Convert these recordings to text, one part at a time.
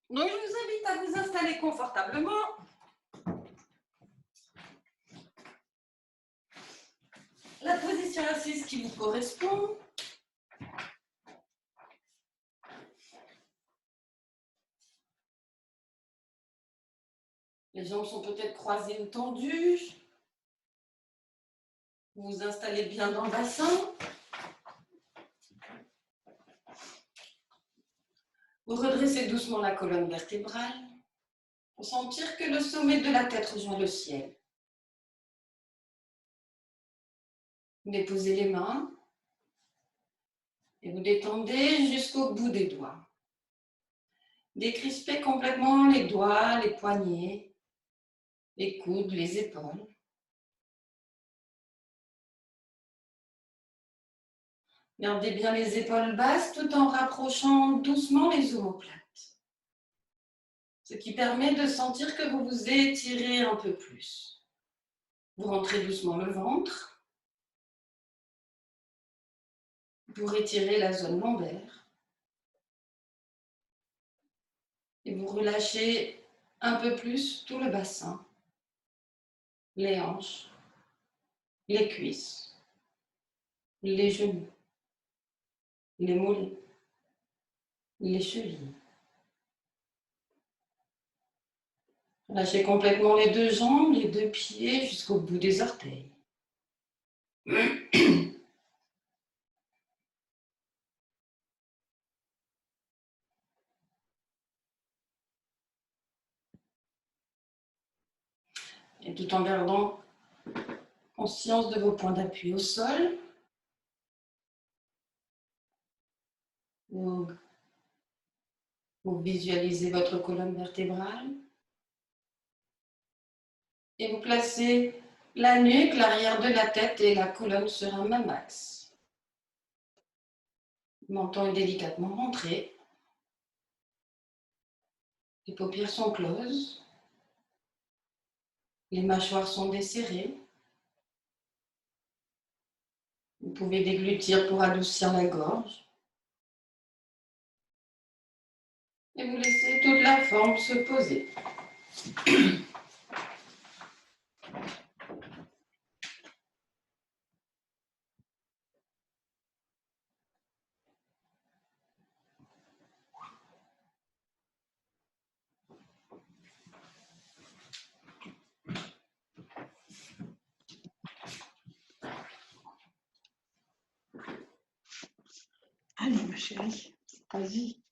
Donc, je vous invite à vous installer confortablement. La position assise qui vous correspond. Les jambes sont peut-être croisées ou tendues. Vous vous installez bien dans le bassin. Vous redressez doucement la colonne vertébrale pour sentir que le sommet de la tête rejoint le ciel. Vous déposez les mains et vous détendez jusqu'au bout des doigts. Décrispez complètement les doigts, les poignets, les coudes, les épaules. Gardez bien les épaules basses tout en rapprochant doucement les omoplates. Ce qui permet de sentir que vous vous étirez un peu plus. Vous rentrez doucement le ventre pour étirer la zone lombaire. Et vous relâchez un peu plus tout le bassin, les hanches, les cuisses, les genoux, les mollets, les chevilles. Lâchez complètement les deux jambes, les deux pieds jusqu'au bout des orteils. Et tout en gardant conscience de vos points d'appui au sol, vous visualisez votre colonne vertébrale et vous placez la nuque, l'arrière de la tête et la colonne sur un même axe. Le menton est délicatement rentré. Les paupières sont closes. Les mâchoires sont desserrées. Vous pouvez déglutir pour adoucir la gorge. Et vous laissez toute la forme se poser. Allez, ma chérie, vas-y.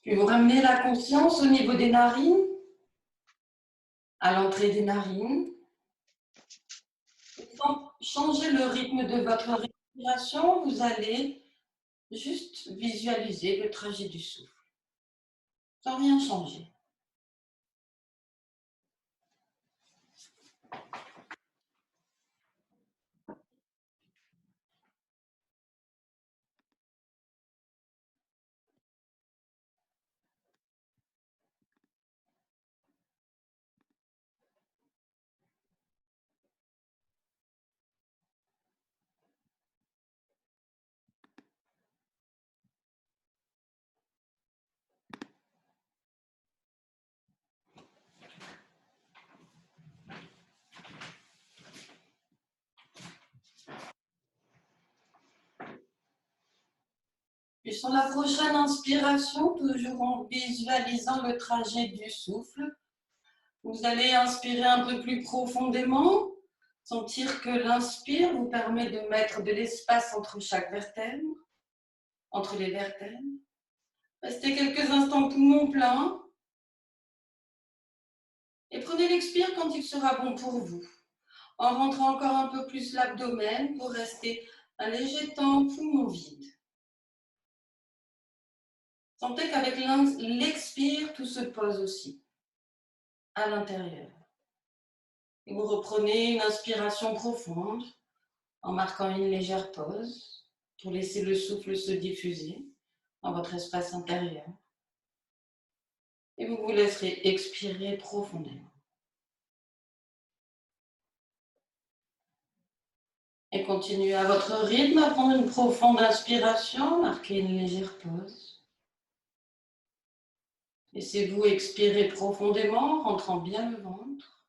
Puis vous ramenez la conscience au niveau des narines, à l'entrée des narines. Sans changer le rythme de votre respiration, vous allez juste visualiser le trajet du souffle, sans rien changer. Puis sur la prochaine inspiration, toujours en visualisant le trajet du souffle, vous allez inspirer un peu plus profondément, sentir que l'inspire vous permet de mettre de l'espace entre chaque vertèbre, entre les vertèbres. Restez quelques instants poumon plein et prenez l'expire quand il sera bon pour vous, en rentrant encore un peu plus l'abdomen pour rester un léger temps poumon vide. Sentez qu'avec l'expire, tout se pose aussi à l'intérieur. Et vous reprenez une inspiration profonde en marquant une légère pause pour laisser le souffle se diffuser dans votre espace intérieur. Et vous vous laisserez expirer profondément. Et continuez à votre rythme à prendre une profonde inspiration, marquez une légère pause. Laissez-vous expirer profondément, rentrant bien le ventre.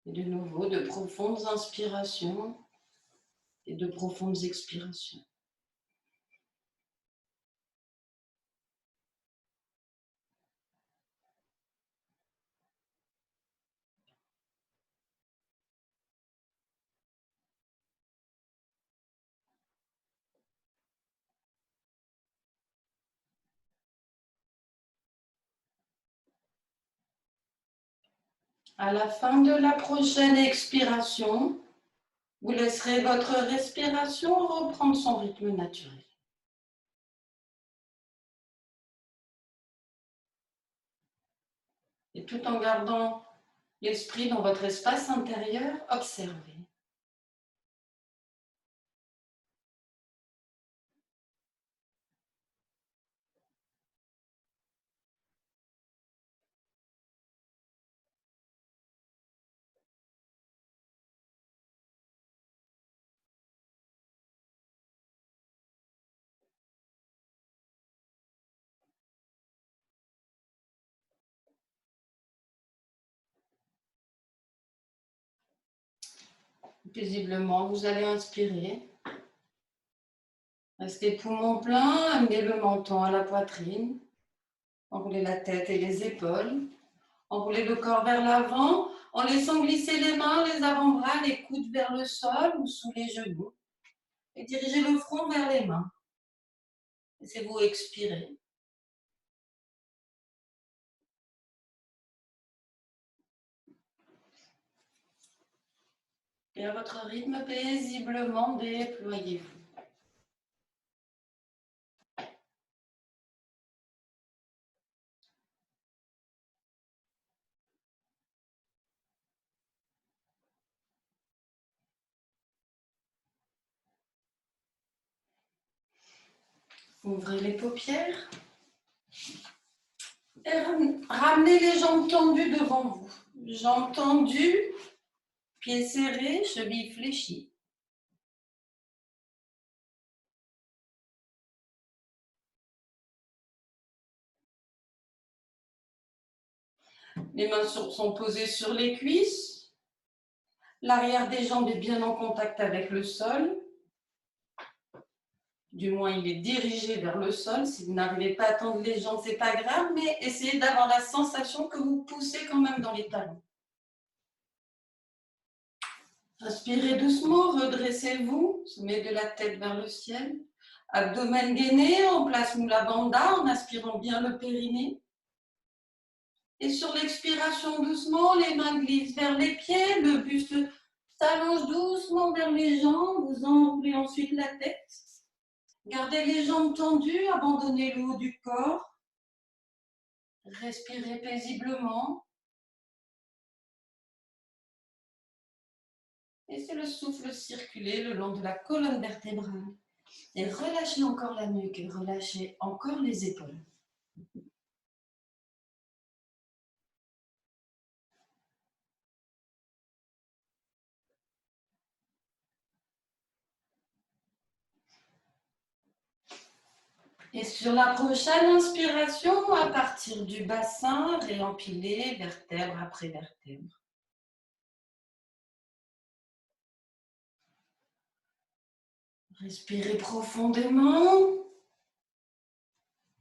Et de nouveau, de profondes inspirations et de profondes expirations. À la fin de la prochaine expiration, vous laisserez votre respiration reprendre son rythme naturel. Et tout en gardant l'esprit dans votre espace intérieur, observez. Paisiblement, vous allez inspirer. Restez poumons pleins, amenez le menton à la poitrine. Enroulez la tête et les épaules. Enroulez le corps vers l'avant en laissant glisser les mains, les avant-bras, les coudes vers le sol ou sous les genoux. Et dirigez le front vers les mains. Laissez-vous expirer. Et à votre rythme, paisiblement, déployez-vous. Ouvrez les paupières. Et ramenez les jambes tendues devant vous. Jambes tendues, pieds serrés, chevilles fléchies. Les mains sont posées sur les cuisses. L'arrière des jambes est bien en contact avec le sol. Du moins, il est dirigé vers le sol. Si vous n'arrivez pas à tendre les jambes, ce n'est pas grave, mais essayez d'avoir la sensation que vous poussez quand même dans les talons. Inspirez doucement, redressez-vous, sommet de la tête vers le ciel. Abdomen gainé, on place Mula Bandha en aspirant bien le périnée. Et sur l'expiration, doucement, les mains glissent vers les pieds, le buste s'allonge doucement vers les jambes, vous enroulez ensuite la tête. Gardez les jambes tendues, abandonnez le haut du corps. Respirez paisiblement. Laissez le souffle circuler le long de la colonne vertébrale. Et relâchez encore la nuque et relâchez encore les épaules. Et sur la prochaine inspiration, à partir du bassin, réempilez vertèbre après vertèbre. Respirez profondément.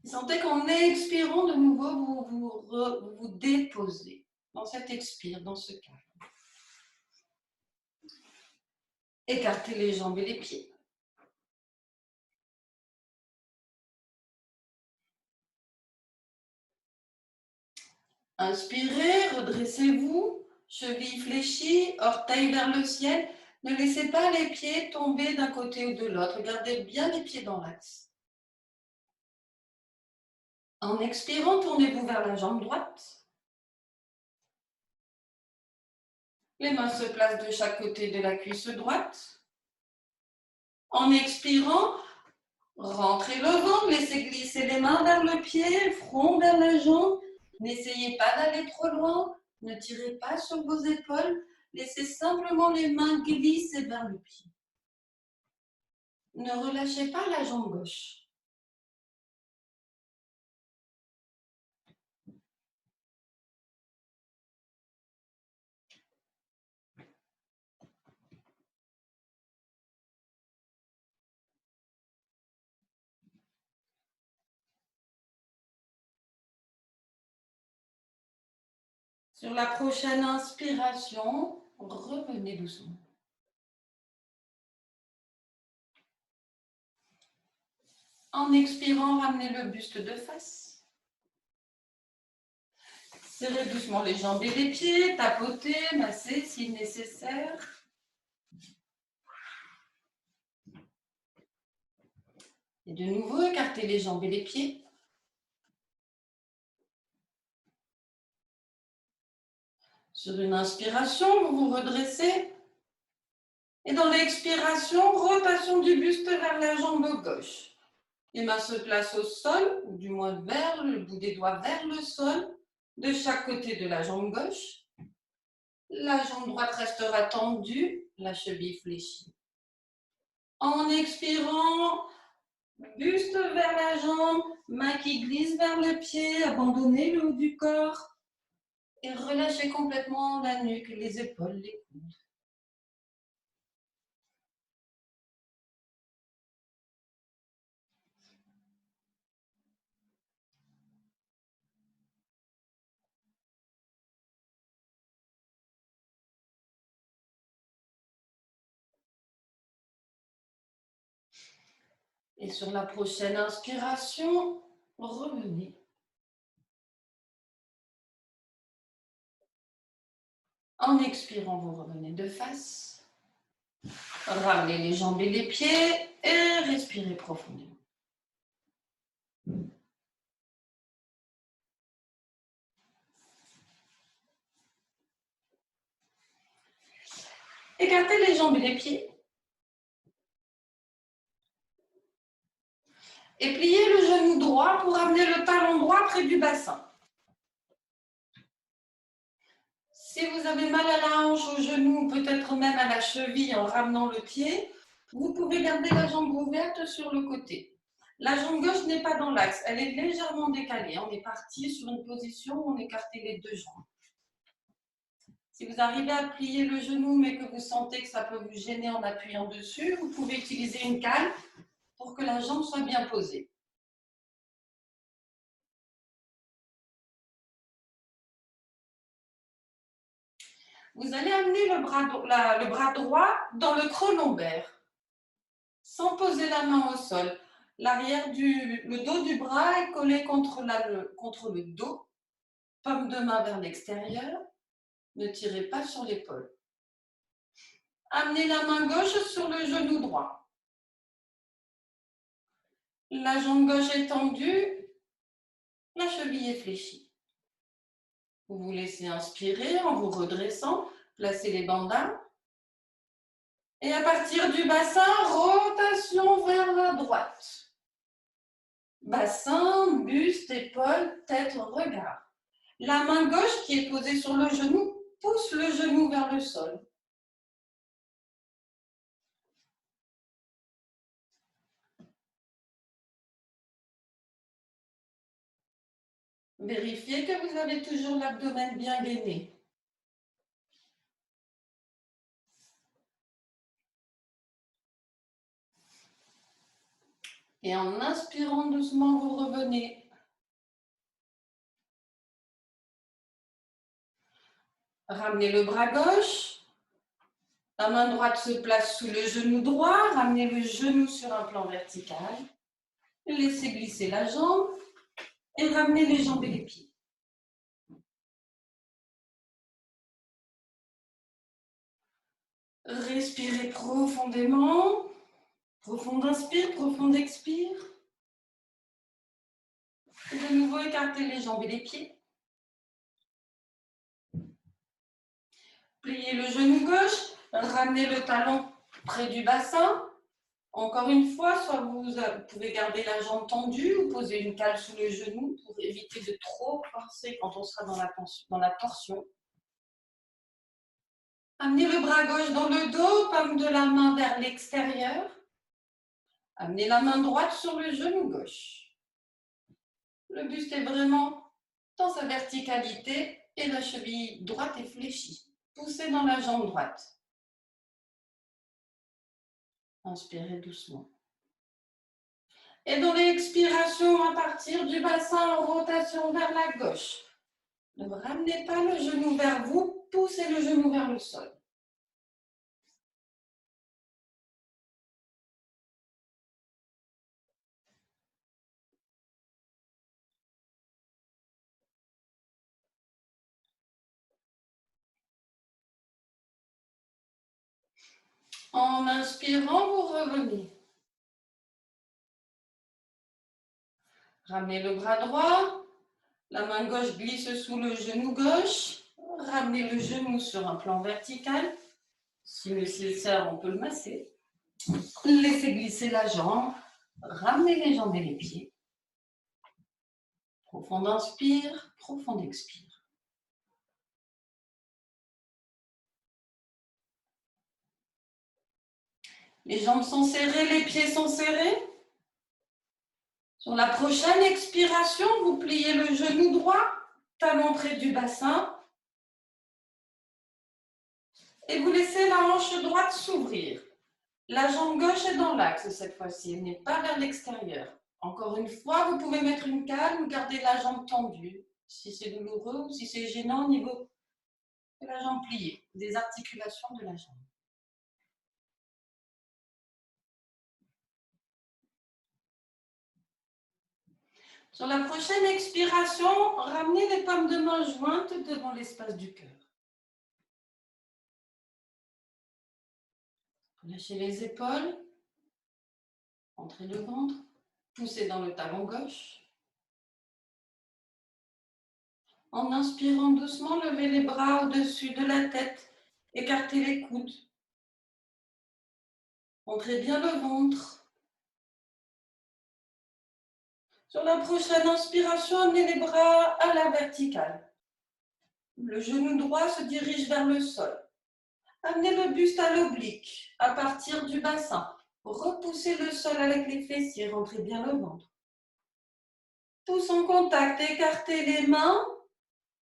Sentez qu'en expirant de nouveau, vous vous déposez dans cet expire, dans ce calme. Écartez les jambes et les pieds. Inspirez, redressez-vous, chevilles fléchies, orteils vers le ciel. Ne laissez pas les pieds tomber d'un côté ou de l'autre. Gardez bien les pieds dans l'axe. En expirant, tournez-vous vers la jambe droite. Les mains se placent de chaque côté de la cuisse droite. En expirant, rentrez le ventre, laissez glisser les mains vers le pied, front vers la jambe. N'essayez pas d'aller trop loin. Ne tirez pas sur vos épaules, laissez simplement les mains glisser vers le pied. Ne relâchez pas la jambe gauche. Sur la prochaine inspiration, revenez doucement. En expirant, ramenez le buste de face. Serrez doucement les jambes et les pieds, tapotez, massez si nécessaire. Et de nouveau, écartez les jambes et les pieds. Sur une inspiration, vous vous redressez. Et dans l'expiration, rotation du buste vers la jambe gauche. Les mains se placent au sol, ou du moins vers le bout des doigts vers le sol, de chaque côté de la jambe gauche. La jambe droite restera tendue, la cheville fléchie. En expirant, buste vers la jambe, main qui glisse vers le pied, abandonnez le haut du corps et relâchez complètement la nuque, les épaules, les coudes. Et sur la prochaine inspiration, revenez. En expirant, vous revenez de face. Ramenez les jambes et les pieds et respirez profondément. Écartez les jambes et les pieds. Et pliez le genou droit pour amener le talon droit près du bassin. Si vous avez mal à la hanche, au genou, peut-être même à la cheville en ramenant le pied, vous pouvez garder la jambe ouverte sur le côté. La jambe gauche n'est pas dans l'axe, elle est légèrement décalée. On est parti sur une position où on écartait les deux jambes. Si vous arrivez à plier le genou mais que vous sentez que ça peut vous gêner en appuyant dessus, vous pouvez utiliser une cale pour que la jambe soit bien posée. Vous allez amener le bras droit dans le creux lombaire, sans poser la main au sol. Le dos du bras est collé contre le dos, paume de main vers l'extérieur. Ne tirez pas sur l'épaule. Amenez la main gauche sur le genou droit. La jambe gauche est tendue, la cheville est fléchie. Vous vous laissez inspirer en vous redressant, placez les bandas. Et à partir du bassin, rotation vers la droite. Bassin, buste, épaule, tête, regard. La main gauche qui est posée sur le genou pousse le genou vers le sol. Vérifiez que vous avez toujours l'abdomen bien gainé. Et en inspirant doucement, vous revenez. Ramenez le bras gauche. La main droite se place sous le genou droit. Ramenez le genou sur un plan vertical. Laissez glisser la jambe et ramenez les jambes et les pieds. Respirez profondément. Profond inspire, profond expire. Et de nouveau, écartez les jambes et les pieds. Pliez le genou gauche, ramenez le talon près du bassin. Encore une fois, soit vous pouvez garder la jambe tendue ou poser une cale sous le genou pour éviter de trop forcer quand on sera dans la torsion. Amenez le bras gauche dans le dos, paume de la main vers l'extérieur. Amenez la main droite sur le genou gauche. Le buste est vraiment dans sa verticalité et la cheville droite est fléchie. Poussez dans la jambe droite. Inspirez doucement. Et dans l'expiration, à partir du bassin en rotation vers la gauche, ne ramenez pas le genou vers vous, poussez le genou vers le sol. En inspirant, vous revenez. Ramenez le bras droit, la main gauche glisse sous le genou gauche, ramenez le genou sur un plan vertical. Si nécessaire, on peut le masser. Laissez glisser la jambe, ramenez les jambes et les pieds. Profond inspire, profond expire. Les jambes sont serrées, les pieds sont serrés. Sur la prochaine expiration, vous pliez le genou droit, talon près du bassin. Et vous laissez la hanche droite s'ouvrir. La jambe gauche est dans l'axe cette fois-ci, elle n'est pas vers l'extérieur. Encore une fois, vous pouvez mettre une canne ou garder la jambe tendue. Si c'est douloureux ou si c'est gênant au niveau de la jambe pliée, des articulations de la jambe. Sur la prochaine expiration, ramenez les paumes de main jointes devant l'espace du cœur. Lâchez les épaules, entrez le ventre, poussez dans le talon gauche. En inspirant doucement, levez les bras au-dessus de la tête, écartez les coudes. Entrez bien le ventre. Sur la prochaine inspiration, amenez les bras à la verticale. Le genou droit se dirige vers le sol. Amenez le buste à l'oblique, à partir du bassin. Repoussez le sol avec les fessiers, rentrez bien le ventre. Pouce en contact, écartez les mains,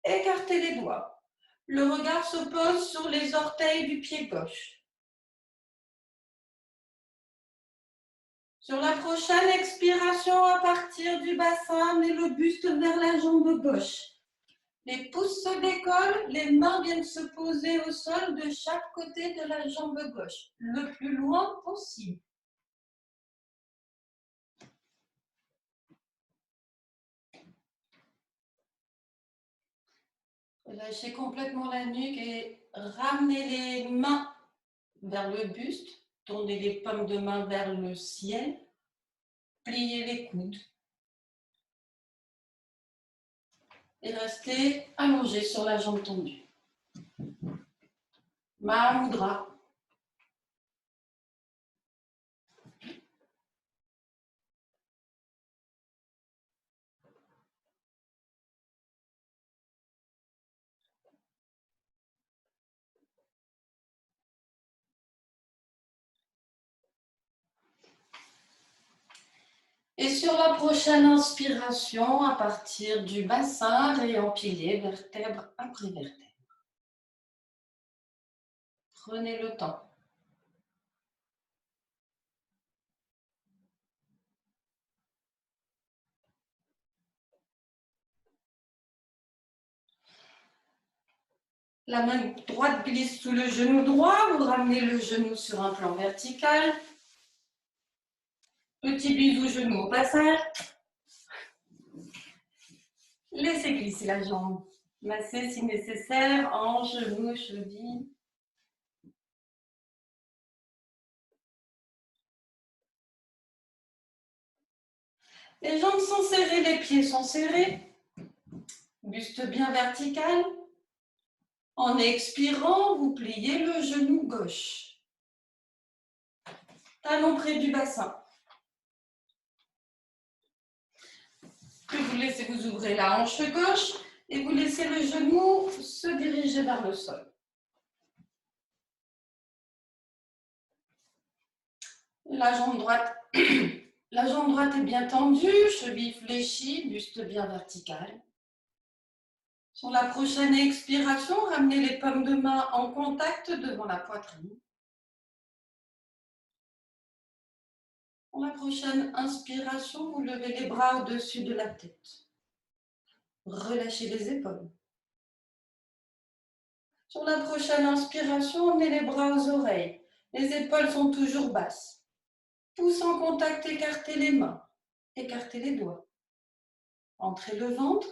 écartez les doigts. Le regard se pose sur les orteils du pied gauche. Sur la prochaine expiration, à partir du bassin, amenez le buste vers la jambe gauche. Les pouces se décollent, les mains viennent se poser au sol de chaque côté de la jambe gauche, le plus loin possible. Relâchez complètement la nuque et ramenez les mains vers le buste, tournez les paumes de main vers le ciel, pliez les coudes et restez allongé sur la jambe tendue. Mahamudra. Et sur la prochaine inspiration, à partir du bassin, réempilez vertèbre après vertèbre. Prenez le temps. La main droite glisse sous le genou droit, vous ramenez le genou sur un plan vertical. Petit bisou genou au passage. Laissez glisser la jambe. Massez si nécessaire, hanche, genou, cheville. Les jambes sont serrées, les pieds sont serrés. Buste bien vertical. En expirant, vous pliez le genou gauche. Talon près du bassin. Puis vous laissez vous ouvrir la hanche gauche et vous laissez le genou se diriger vers le sol. La jambe droite, la jambe droite est bien tendue, cheville fléchie, buste bien vertical. Sur la prochaine expiration, ramenez les paumes de main en contact devant la poitrine. Pour la prochaine inspiration, vous levez les bras au-dessus de la tête. Relâchez les épaules. Sur la prochaine inspiration, emmenez les bras aux oreilles. Les épaules sont toujours basses. Pouce en contact, écartez les mains. Écartez les doigts. Entrez le ventre.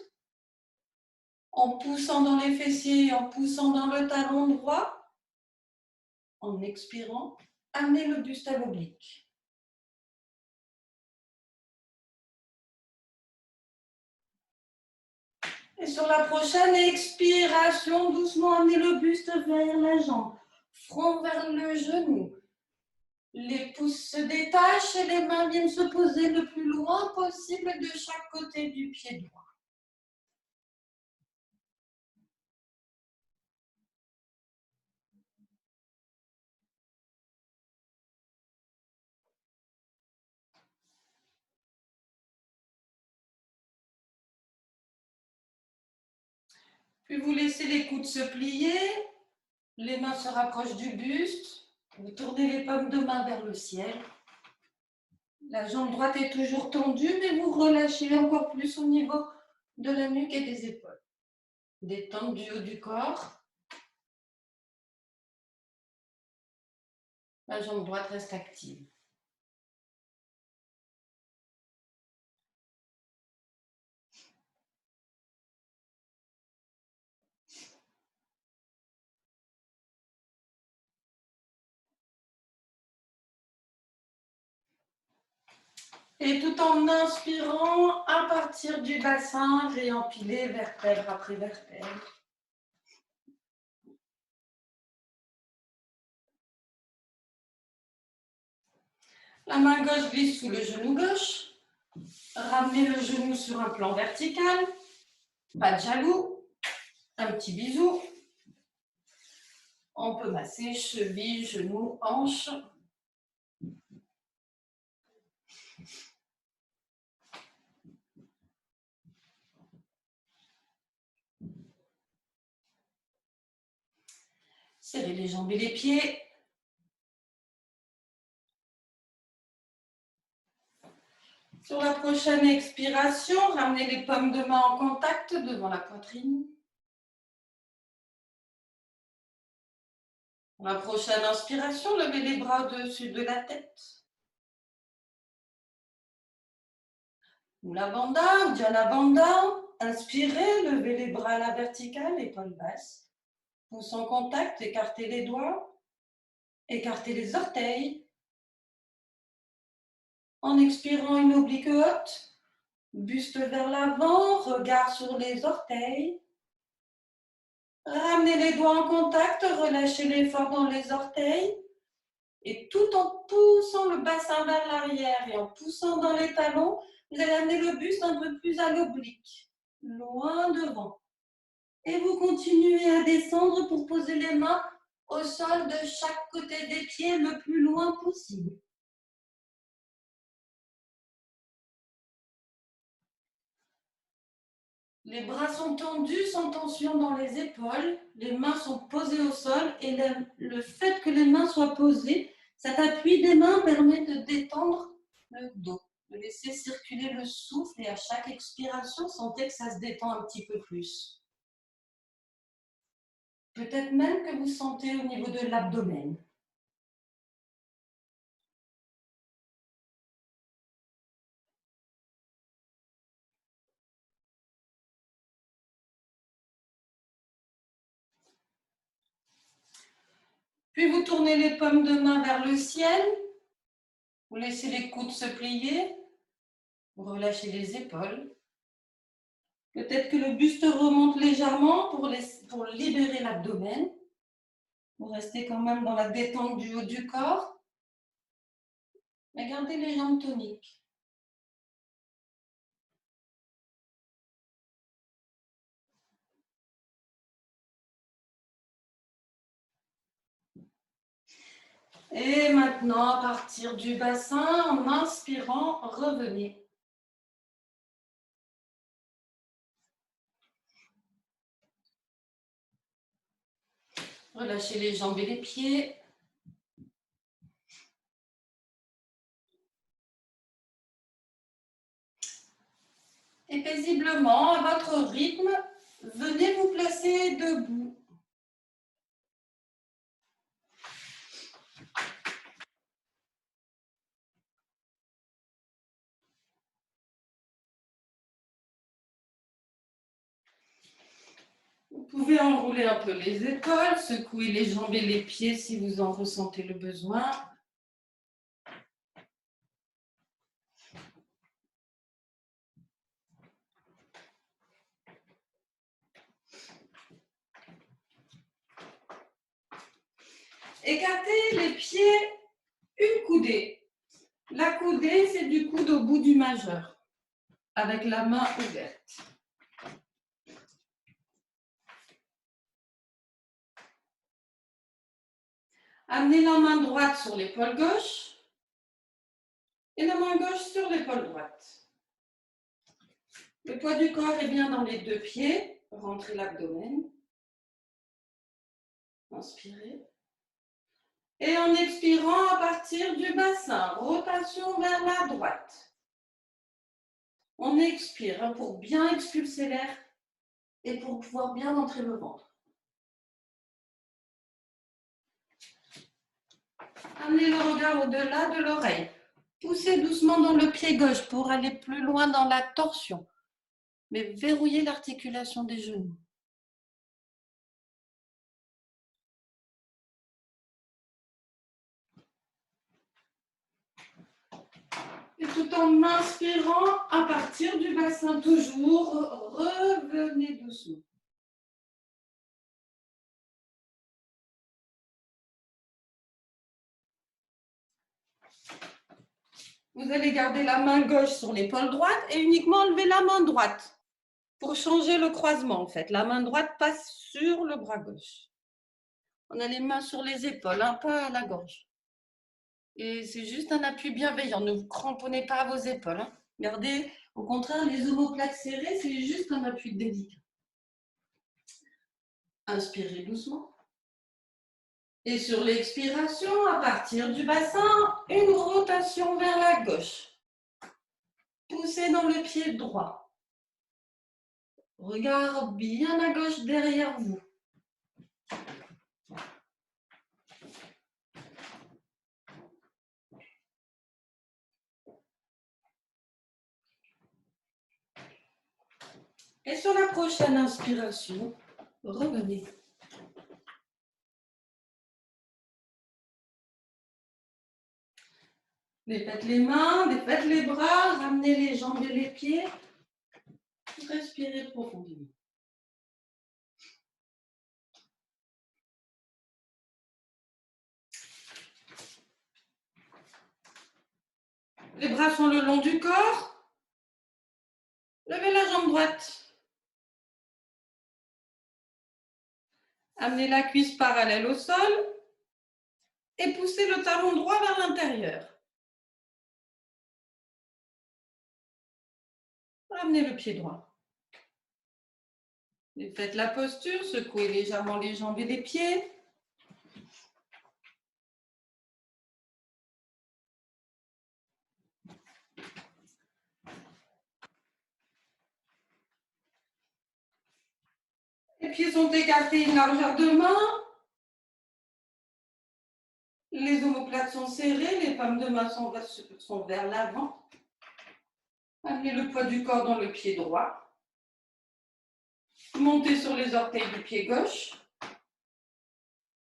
En poussant dans les fessiers et en poussant dans le talon droit. En expirant, amenez le buste à l'oblique. Et sur la prochaine expiration, doucement amenez le buste vers la jambe. Front vers le genou. Les pouces se détachent et les mains viennent se poser le plus loin possible de chaque côté du pied droit. Puis vous laissez les coudes se plier, les mains se rapprochent du buste, vous tournez les paumes de main vers le ciel. La jambe droite est toujours tendue, mais vous relâchez encore plus au niveau de la nuque et des épaules. Détente du haut du corps. La jambe droite reste active. Et tout en inspirant, à partir du bassin, réempiler vertèbre après vertèbre. La main gauche glisse sous le genou gauche. Ramenez le genou sur un plan vertical. Pas de jaloux. Un petit bisou. On peut masser cheville, genou, hanche. Serrez les jambes et les pieds. Sur la prochaine expiration, ramenez les paumes de main en contact devant la poitrine. Pour la prochaine inspiration, levez les bras au-dessus de la tête. Mula Bandha ou Dhyana Bandha. Inspirez, levez les bras à la verticale, épaules basses. Pouce en contact, écartez les doigts. Écartez les orteils. En expirant, une oblique haute. Buste vers l'avant, regard sur les orteils. Ramenez les doigts en contact, relâchez l'effort dans les orteils. Et tout en poussant le bassin vers l'arrière et en poussant dans les talons, vous allez amener le buste un peu plus à l'oblique, loin devant. Et vous continuez à descendre pour poser les mains au sol de chaque côté des pieds le plus loin possible. Les bras sont tendus, sans tension dans les épaules, les mains sont posées au sol et le fait que les mains soient posées, cet appui des mains permet de détendre le dos, de laisser circuler le souffle et à chaque expiration, sentez que ça se détend un petit peu plus. Peut-être même que vous sentez au niveau de l'abdomen. Puis vous tournez les paumes de main vers le ciel, vous laissez les coudes se plier, vous relâchez les épaules. Peut-être que le buste remonte légèrement pour libérer l'abdomen. Vous restez quand même dans la détente du haut du corps. Mais gardez les jambes toniques. Et maintenant, à partir du bassin, en inspirant, revenez. Relâchez les jambes et les pieds. Et paisiblement, à votre rythme, venez vous placer debout. Vous pouvez enrouler un peu les épaules, secouer les jambes et les pieds si vous en ressentez le besoin. Écartez les pieds une coudée. La coudée, c'est du coude au bout du majeur, avec la main ouverte. Amenez la main droite sur l'épaule gauche et la main gauche sur l'épaule droite. Le poids du corps est bien dans les deux pieds. Rentrez l'abdomen. Inspirez. Et en expirant à partir du bassin, rotation vers la droite. On expire pour bien expulser l'air et pour pouvoir bien entrer le ventre. Amenez le regard au-delà de l'oreille. Poussez doucement dans le pied gauche pour aller plus loin dans la torsion. Mais verrouillez l'articulation des genoux. Et tout en inspirant, à partir du bassin toujours, revenez doucement. Vous allez garder la main gauche sur l'épaule droite et uniquement enlever la main droite pour changer le croisement en fait. La main droite passe sur le bras gauche. On a les mains sur les épaules, pas à la gorge. Et c'est juste un appui bienveillant. Ne vous cramponnez pas à vos épaules. Gardez, au contraire, les omoplates serrées, c'est juste un appui délicat. Inspirez doucement. Et sur l'expiration, à partir du bassin, une rotation vers la gauche. Poussez dans le pied droit. Regard bien à gauche derrière vous. Et sur la prochaine inspiration, revenez. Défaites les mains, défaites les bras, ramenez les jambes et les pieds. Respirez profondément. Les bras sont le long du corps. Levez la jambe droite. Amenez la cuisse parallèle au sol et poussez le talon droit vers l'intérieur. Ramenez le pied droit. Et faites la posture, secouez légèrement les jambes et les pieds. Les pieds sont écartés une largeur de main. Les omoplates sont serrées, les paumes de main sont vers l'avant. Amenez le poids du corps dans le pied droit. Montez sur les orteils du pied gauche.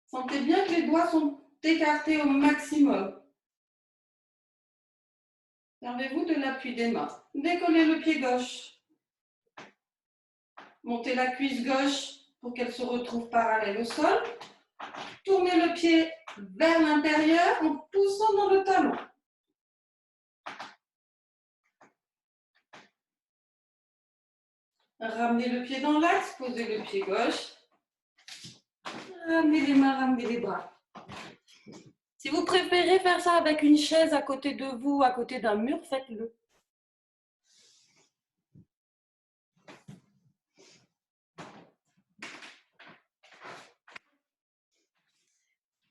Sentez bien que les doigts sont écartés au maximum. Servez-vous de l'appui des mains. Décollez le pied gauche. Montez la cuisse gauche pour qu'elle se retrouve parallèle au sol. Tournez le pied vers l'intérieur en poussant dans le talon. Ramenez le pied dans l'axe, posez le pied gauche. Ramenez les mains, ramenez les bras. Si vous préférez faire ça avec une chaise à côté de vous, à côté d'un mur, faites-le.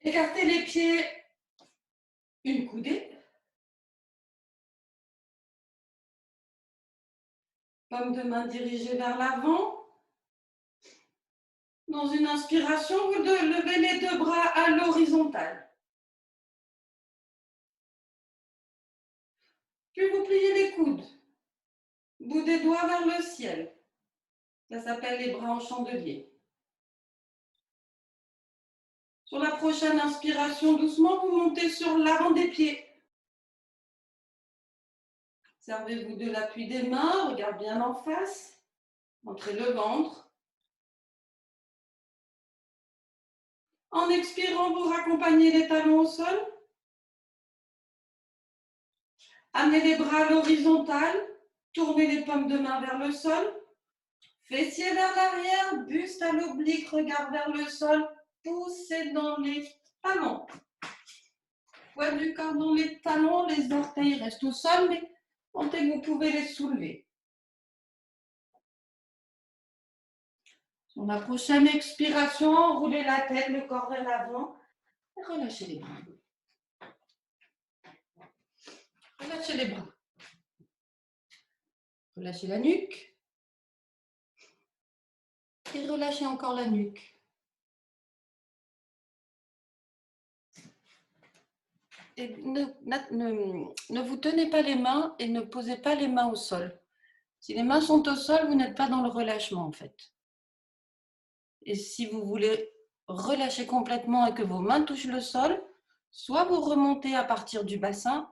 Écartez les pieds une coudée. Paume de main dirigée vers l'avant. Dans une inspiration, vous levez les deux bras à l'horizontale. Puis vous pliez les coudes. Bout des doigts vers le ciel. Ça s'appelle les bras en chandelier. Sur la prochaine inspiration, doucement, vous montez sur l'avant des pieds. Servez-vous de l'appui des mains, regardez bien en face. Entrez le ventre. En expirant, vous raccompagnez les talons au sol. Amenez les bras à l'horizontale. Tournez les paumes de main vers le sol. Fessiers vers l'arrière, buste à l'oblique, regard vers le sol. Poussez dans les talons. Poids du corps dans les talons, les orteils restent au sol, mais sentez que vous pouvez les soulever. Sur la prochaine expiration, enroulez la tête, le corps vers l'avant et relâchez les bras. Relâchez les bras. Relâchez la nuque. Et relâchez encore la nuque. Et ne vous tenez pas les mains et ne posez pas les mains au sol. Si les mains sont au sol, vous n'êtes pas dans le relâchement en fait. Et si vous voulez relâcher complètement et que vos mains touchent le sol, soit vous remontez à partir du bassin,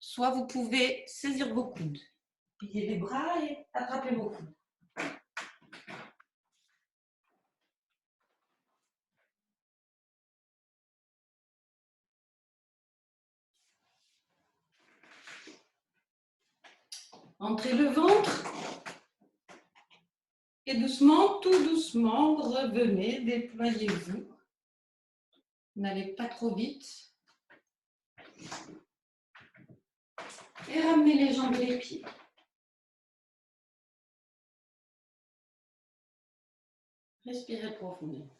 soit vous pouvez saisir vos coudes. Pliez les bras et attrapez vos coudes. Entrez le ventre et doucement, tout doucement, revenez, déployez-vous. N'allez pas trop vite. Et ramenez les jambes et les pieds. Respirez profondément.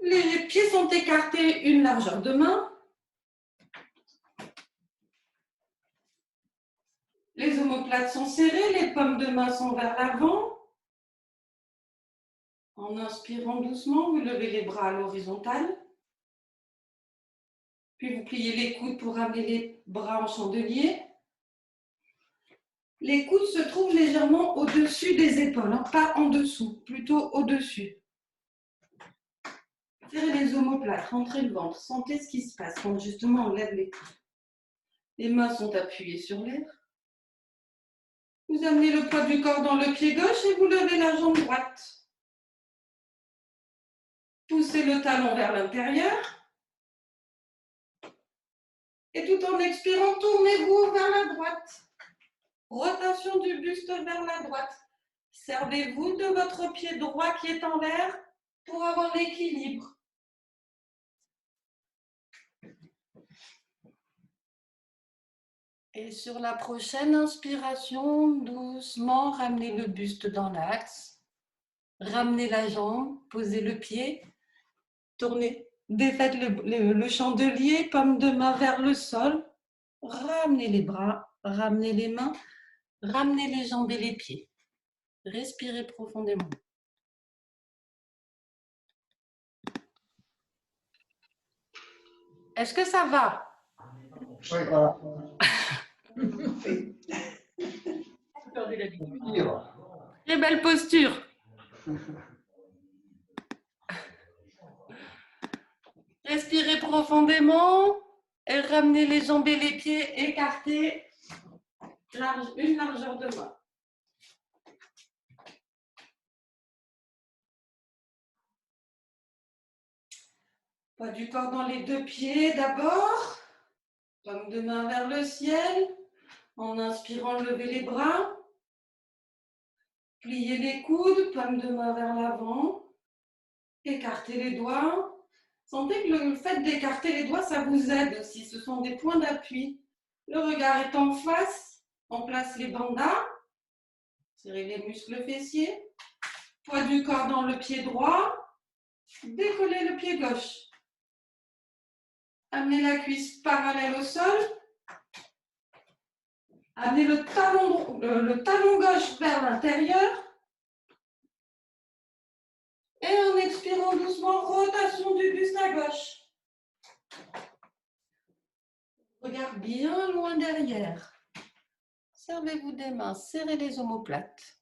Les pieds sont écartés une largeur de main. Les omoplates sont serrées, les paumes de main sont vers l'avant. En inspirant doucement, vous levez les bras à l'horizontale. Puis vous pliez les coudes pour ramener les bras en chandelier. Les coudes se trouvent légèrement au-dessus des épaules, hein, pas en dessous, plutôt au-dessus. Serrez les omoplates, rentrez le ventre, sentez ce qui se passe quand justement on lève les coudes. Les mains sont appuyées sur l'air. Vous amenez le poids du corps dans le pied gauche et vous levez la jambe droite. Poussez le talon vers l'intérieur. Et tout en expirant, tournez-vous vers la droite. Rotation du buste vers la droite. Servez-vous de votre pied droit qui est en l'air pour avoir l'équilibre. Et sur la prochaine inspiration, doucement, ramenez le buste dans l'axe. Ramenez la jambe, posez le pied, tournez, défaites le chandelier, paume de main vers le sol. Ramenez les bras, ramenez les mains, ramenez les jambes et les pieds. Respirez profondément. Est-ce que ça va? Oui, voilà. Très belle posture. Respirez profondément et ramenez les jambes et les pieds écartés, une largeur de main. Poids du corps dans les deux pieds d'abord, paume de main vers le ciel. En inspirant, levez les bras. Pliez les coudes, paume de main vers l'avant. Écartez les doigts. Sentez que le fait d'écarter les doigts, ça vous aide aussi. Ce sont des points d'appui. Le regard est en face. On place les bandas. Serrez les muscles fessiers. Poids du corps dans le pied droit. Décollez le pied gauche. Amenez la cuisse parallèle au sol. Amenez le talon gauche vers l'intérieur. Et en expirant doucement, rotation du buste à gauche. Regard bien loin derrière. Servez-vous des mains, serrez les omoplates.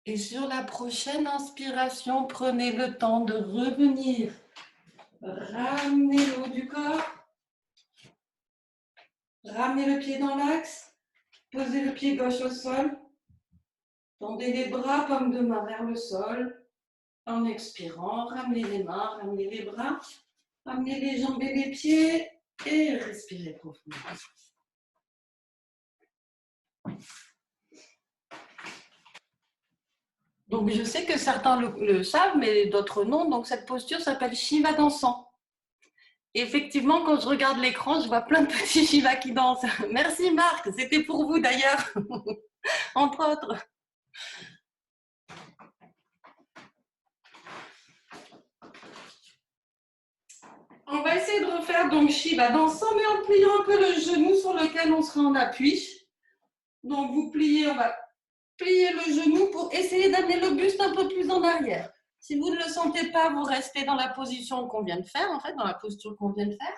Et sur la prochaine inspiration, prenez le temps de revenir. Ramenez le haut du corps. Ramenez le pied dans l'axe. Posez le pied gauche au sol. Tendez les bras, paume de main vers le sol. En expirant, ramenez les mains, ramenez les bras. Ramenez les jambes et les pieds. Et respirez profondément. Donc, je sais que certains le savent, mais d'autres non. Donc, cette posture s'appelle Shiva dansant. Effectivement, quand je regarde l'écran, je vois plein de petits Shiva qui dansent. Merci Marc, c'était pour vous d'ailleurs, entre autres. On va essayer de refaire donc Shiva dansant, mais en pliant un peu le genou sur lequel on sera en appui. Donc, vous pliez, on va plier le genou pour essayer d'amener le buste un peu plus en arrière. Si vous ne le sentez pas, vous restez dans la position qu'on vient de faire, en fait, dans la posture qu'on vient de faire.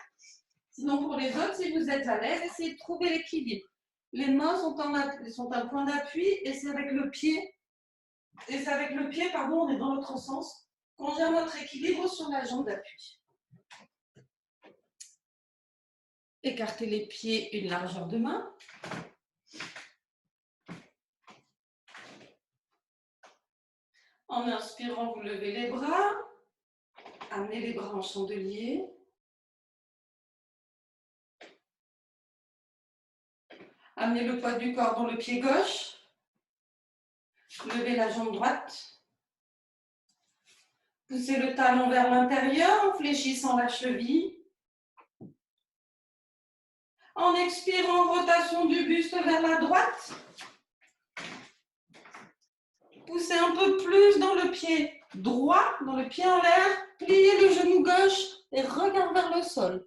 Sinon, pour les autres, si vous êtes à l'aise, essayez de trouver l'équilibre. Les mains sont un point d'appui et c'est avec le pied, on est dans l'autre sens, qu'on gère notre équilibre sur la jambe d'appui. Écartez les pieds une largeur de main. En inspirant, vous levez les bras. Amenez les bras en chandelier. Amenez le poids du corps dans le pied gauche. Levez la jambe droite. Poussez le talon vers l'intérieur en fléchissant la cheville. En expirant, rotation du buste vers la droite. Poussez un peu plus dans le pied droit, dans le pied en l'air. Pliez le genou gauche et regard vers le sol.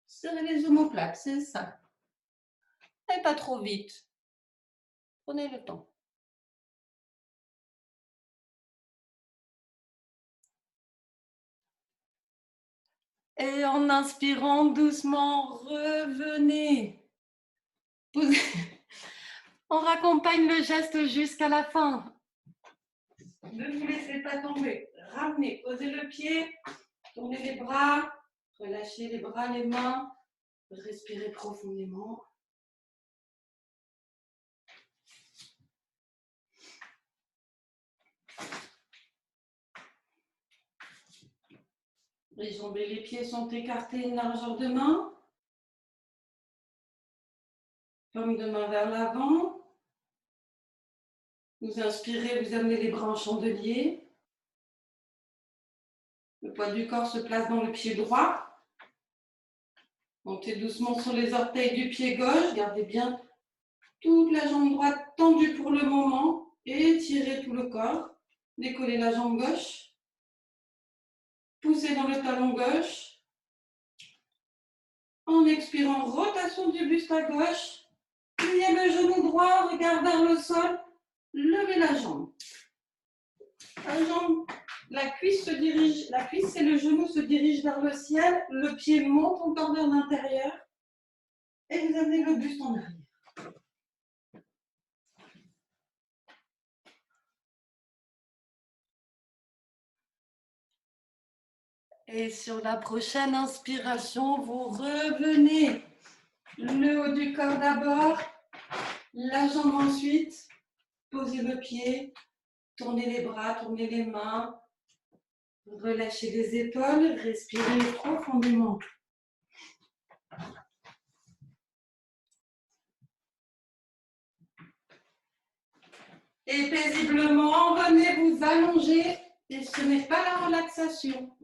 Serrez les omoplates, c'est ça. Et pas trop vite. Prenez le temps. Et en inspirant doucement, revenez. On raccompagne le geste jusqu'à la fin. Ne vous laissez pas tomber. Ramenez, posez le pied, tournez les bras, relâchez les bras, les mains, respirez profondément. Les jambes et les pieds sont écartés, une largeur de main. Paume de main vers l'avant. Vous inspirez, vous amenez les bras en chandelier. Le poids du corps se place dans le pied droit. Montez doucement sur les orteils du pied gauche. Gardez bien toute la jambe droite tendue pour le moment. Étirez tout le corps. Décollez la jambe gauche. Poussez dans le talon gauche. En expirant, rotation du buste à gauche. Pliez le genou droit, regard vers le sol. Levez la jambe. La cuisse et le genou se dirigent vers le ciel. Le pied monte encore vers l'intérieur. Et vous amenez le buste en arrière. Et sur la prochaine inspiration, vous revenez. Le haut du corps d'abord, la jambe ensuite. Posez le pied, tournez les bras, tournez les mains. Relâchez les épaules, respirez profondément. Et paisiblement, venez vous allonger. Et ce n'est pas la relaxation.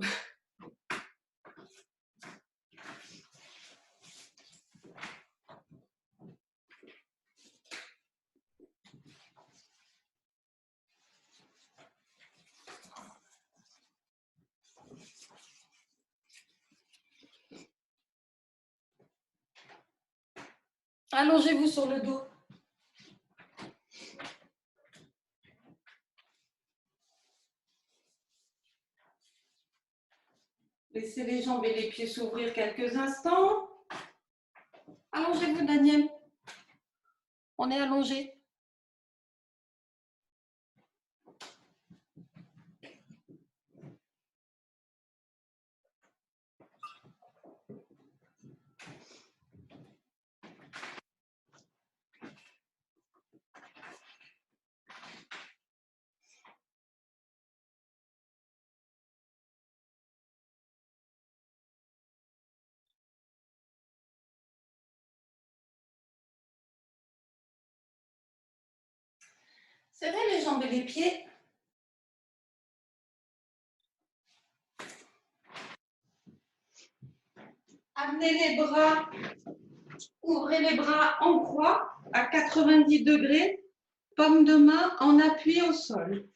Allongez-vous sur le dos. Laissez les jambes et les pieds s'ouvrir quelques instants. Allongez-vous, Daniel. On est allongé. Serrez les jambes et les pieds. Amenez les bras, ouvrez les bras en croix à 90 degrés, paume de main en appui au sol.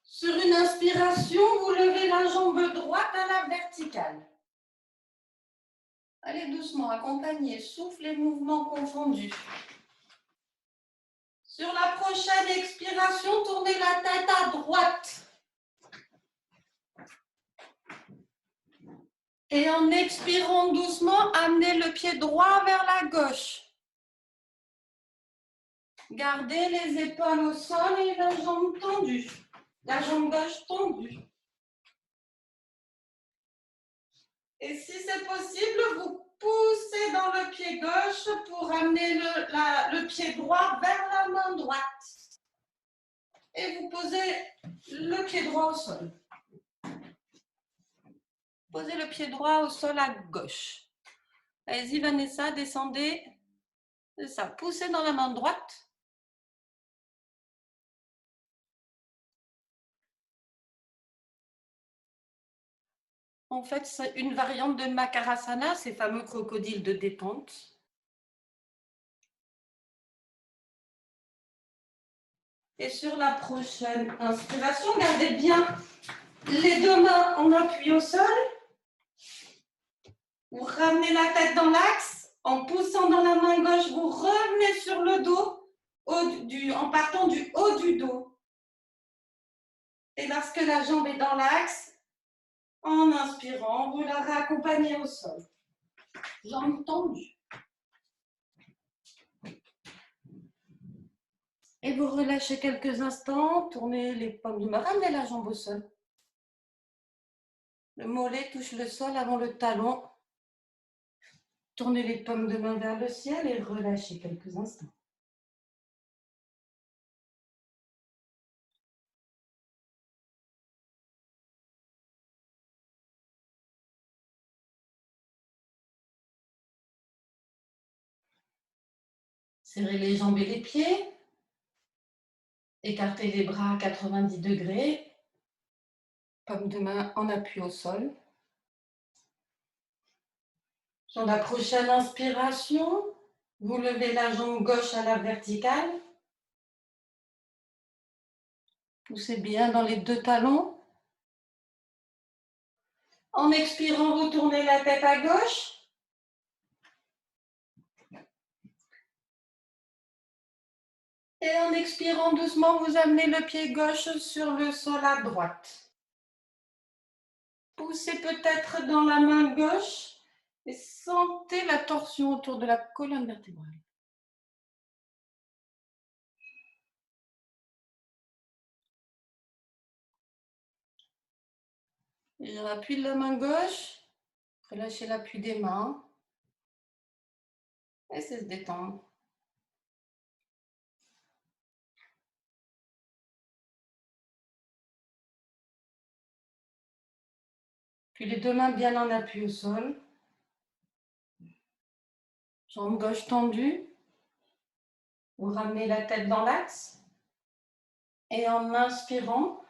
Sur une inspiration, vous levez la jambe droite à la verticale. Allez doucement, accompagnez, souffle et mouvements confondus. Sur la prochaine expiration, tournez la tête à droite. Et en expirant doucement, amenez le pied droit vers la gauche. Gardez les épaules au sol et la jambe tendue. La jambe gauche tendue. Et si c'est possible, vous poussez dans le pied gauche pour amener le pied droit vers la main droite. Et vous posez le pied droit au sol. Posez le pied droit au sol à gauche. Allez-y, Vanessa, descendez. C'est ça, poussez dans la main droite. En fait, c'est une variante de Makarasana, ces fameux crocodiles de détente. Et sur la prochaine inspiration, gardez bien les deux mains en appui au sol. Vous ramenez la tête dans l'axe. En poussant dans la main gauche, vous revenez sur le dos en partant du haut du dos. Et lorsque la jambe est dans l'axe, en inspirant, vous la raccompagnez au sol. Jambes tendues. Et vous relâchez quelques instants, tournez les paumes de main, ramenez la jambe au sol. Le mollet touche le sol avant le talon. Tournez les paumes de main vers le ciel et relâchez quelques instants. Serrez les jambes et les pieds. Écartez les bras à 90 degrés. Paume de main en appui au sol. Sur la prochaine inspiration, vous levez la jambe gauche à la verticale. Poussez bien dans les deux talons. En expirant, vous tournez la tête à gauche. Et en expirant doucement, vous amenez le pied gauche sur le sol à droite. Poussez peut-être dans la main gauche et sentez la torsion autour de la colonne vertébrale. Et appui de la main gauche, relâchez l'appui des mains. Laissez se détendre. Puis les deux mains bien en appui au sol. Jambe gauche tendue. Vous ramenez la tête dans l'axe. Et en inspirant,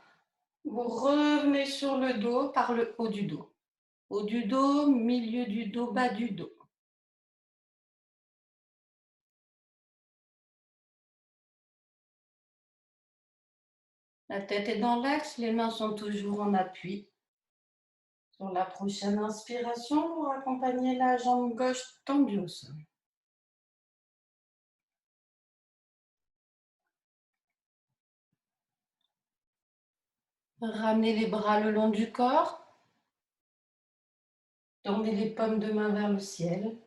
vous revenez sur le dos par le haut du dos. Haut du dos, milieu du dos, bas du dos. La tête est dans l'axe, les mains sont toujours en appui. Sur la prochaine inspiration, vous raccompagnez la jambe gauche tendue au sol. Ramenez les bras le long du corps. Tournez les paumes de main vers le ciel.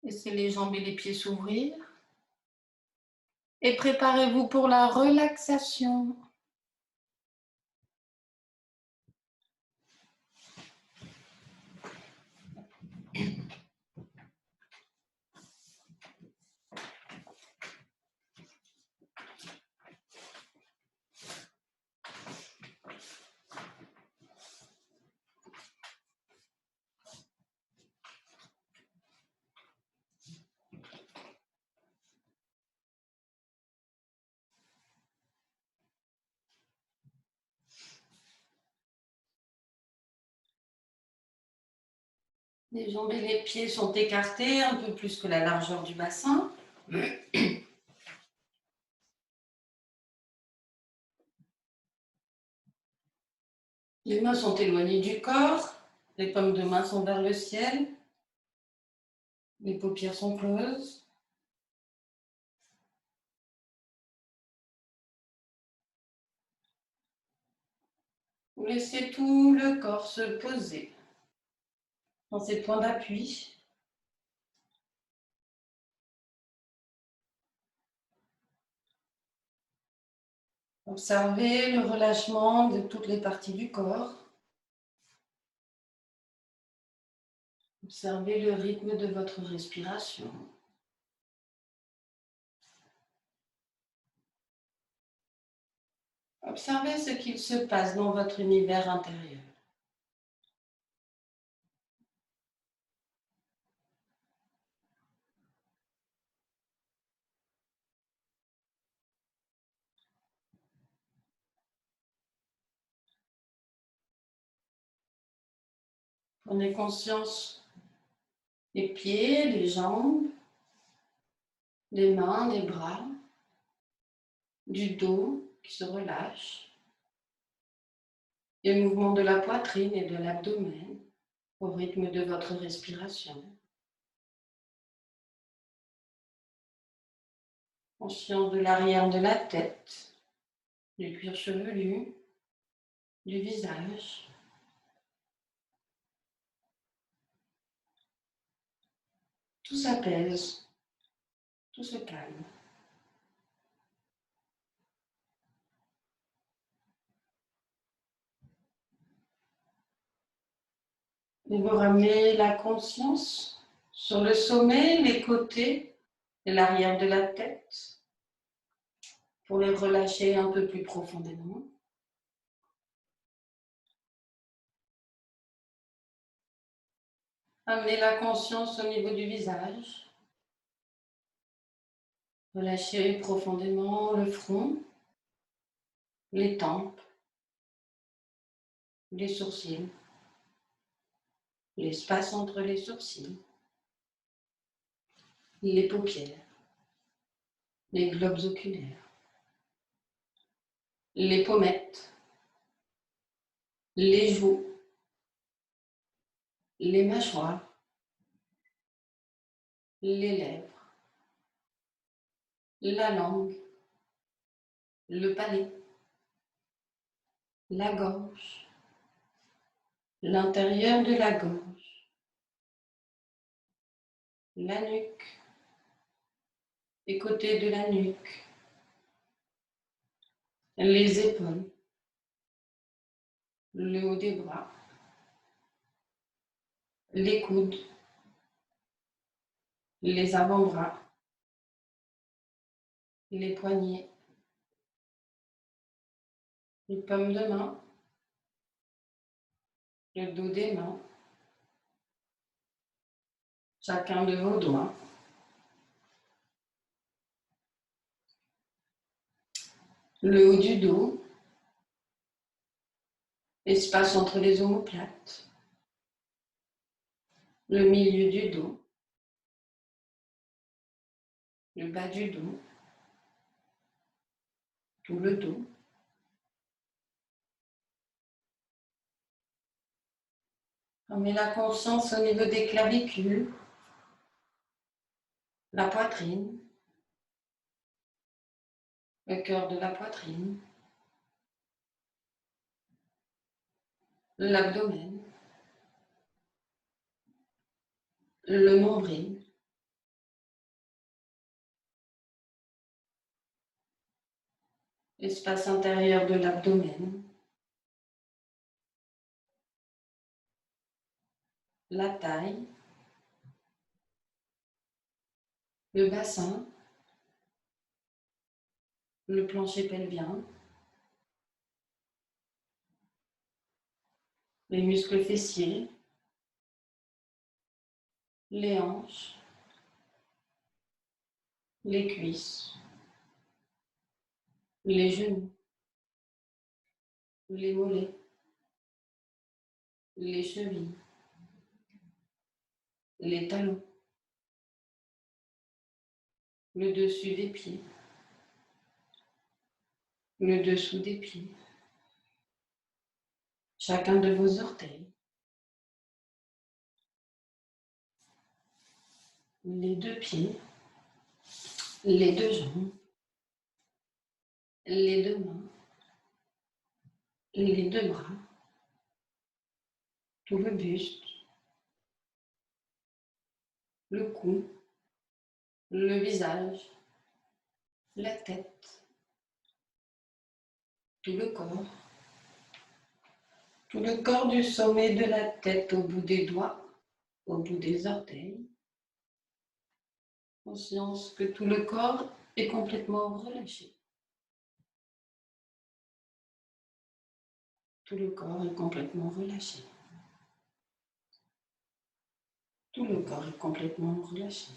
Laissez les jambes et les pieds s'ouvrir. Et préparez-vous pour la relaxation. Les jambes et les pieds sont écartés un peu plus que la largeur du bassin. Les mains sont éloignées du corps. Les paumes de main sont vers le ciel. Les paupières sont closes. Vous laissez tout le corps se poser dans ses points d'appui. Observez le relâchement de toutes les parties du corps. Observez le rythme de votre respiration. Observez ce qu'il se passe dans votre univers intérieur. Prenez conscience des pieds, des jambes, des mains, des bras, du dos qui se relâche, des mouvements de la poitrine et de l'abdomen au rythme de votre respiration. Conscience de l'arrière de la tête, du cuir chevelu, du visage. Tout s'apaise, tout se calme. Et vous ramenez la conscience sur le sommet, les côtés et l'arrière de la tête pour les relâcher un peu plus profondément. Amenez la conscience au niveau du visage. Relâchez profondément le front, les tempes, les sourcils, l'espace entre les sourcils, les paupières, les globes oculaires, les pommettes, les joues, les mâchoires, les lèvres, la langue, le palais, la gorge, l'intérieur de la gorge, la nuque, les côtés de la nuque, les épaules, le haut des bras, les coudes, les avant-bras, les poignets, les paumes de main, le dos des mains, chacun de vos doigts. Le haut du dos, l'espace entre les omoplates, le milieu du dos, le bas du dos, tout le dos. On met la conscience au niveau des clavicules, la poitrine, le cœur de la poitrine, l'abdomen, le nombril, l'espace intérieur de l'abdomen, la taille, le bassin, le plancher pelvien, les muscles fessiers, les hanches, les cuisses, les genoux, les mollets, les chevilles, les talons, le dessus des pieds, le dessous des pieds, chacun de vos orteils, les deux pieds, les deux jambes, les deux mains, les deux bras, tout le buste, le cou, le visage, la tête, tout le corps du sommet de la tête au bout des doigts, au bout des orteils. Conscience que tout le corps est complètement relâché. Tout le corps est complètement relâché. Tout le corps est complètement relâché.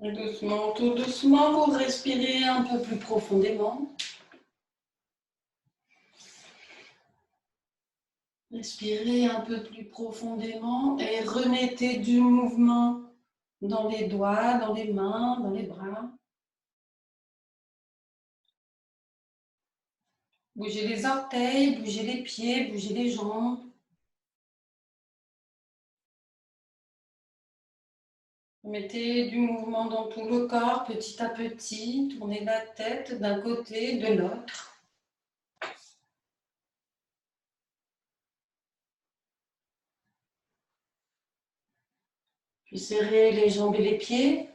Et doucement, tout doucement, vous respirez un peu plus profondément. Respirez un peu plus profondément et remettez du mouvement dans les doigts, dans les mains, dans les bras. Bougez les orteils, bougez les pieds, bougez les jambes. Mettez du mouvement dans tout le corps, petit à petit. Tournez la tête d'un côté, de l'autre. Puis serrez les jambes et les pieds.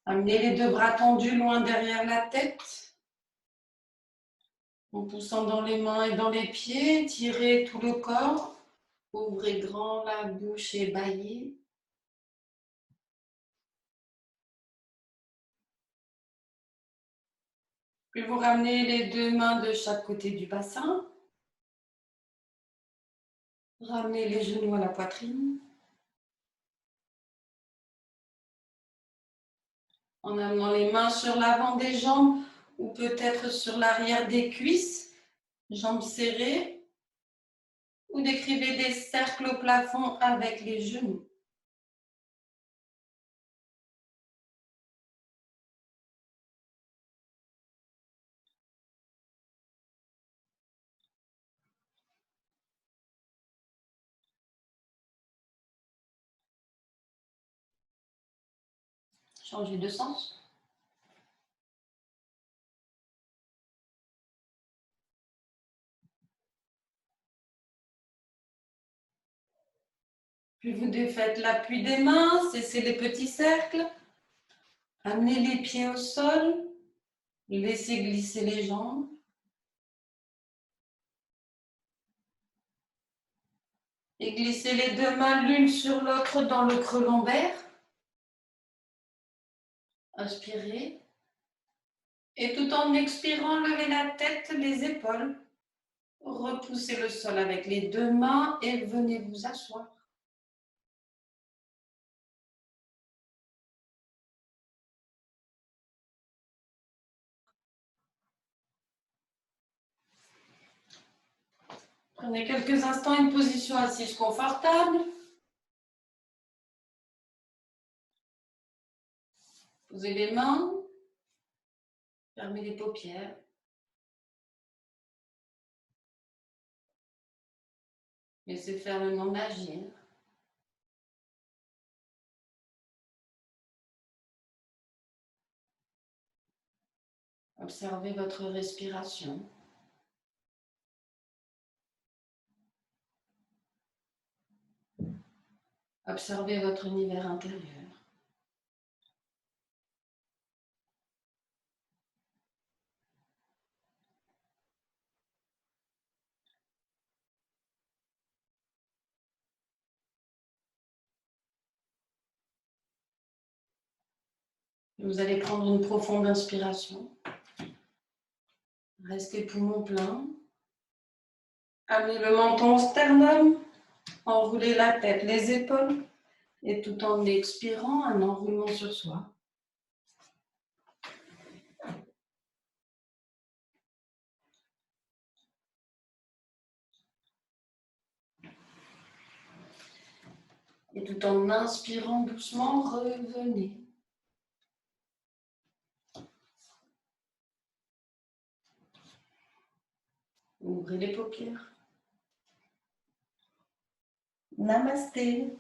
Amenez les deux bras tendus loin derrière la tête. En poussant dans les mains et dans les pieds, tirez tout le corps. Ouvrez grand la bouche et bâillez. Puis vous ramenez les deux mains de chaque côté du bassin. Ramenez les genoux à la poitrine. En amenant les mains sur l'avant des jambes ou peut-être sur l'arrière des cuisses, jambes serrées. Ou décrivez des cercles au plafond avec les genoux. Changez de sens. Puis vous défaites l'appui des mains, cessez les petits cercles. Amenez les pieds au sol. Laissez glisser les jambes. Et glissez les deux mains l'une sur l'autre dans le creux lombaire. Inspirez. Et tout en expirant, levez la tête, les épaules. Repoussez le sol avec les deux mains et venez vous asseoir. Prenez quelques instants une position assise confortable. Posez les mains. Fermez les paupières. Laissez faire le monde agir. Observez votre respiration. Observez votre univers intérieur. Vous allez prendre une profonde inspiration. Restez poumon plein. Amenez le menton au sternum. Enroulez la tête, les épaules. Et tout en expirant, un enroulement sur soi. Et tout en inspirant doucement, revenez. Ouvrez les paupières. Namasté.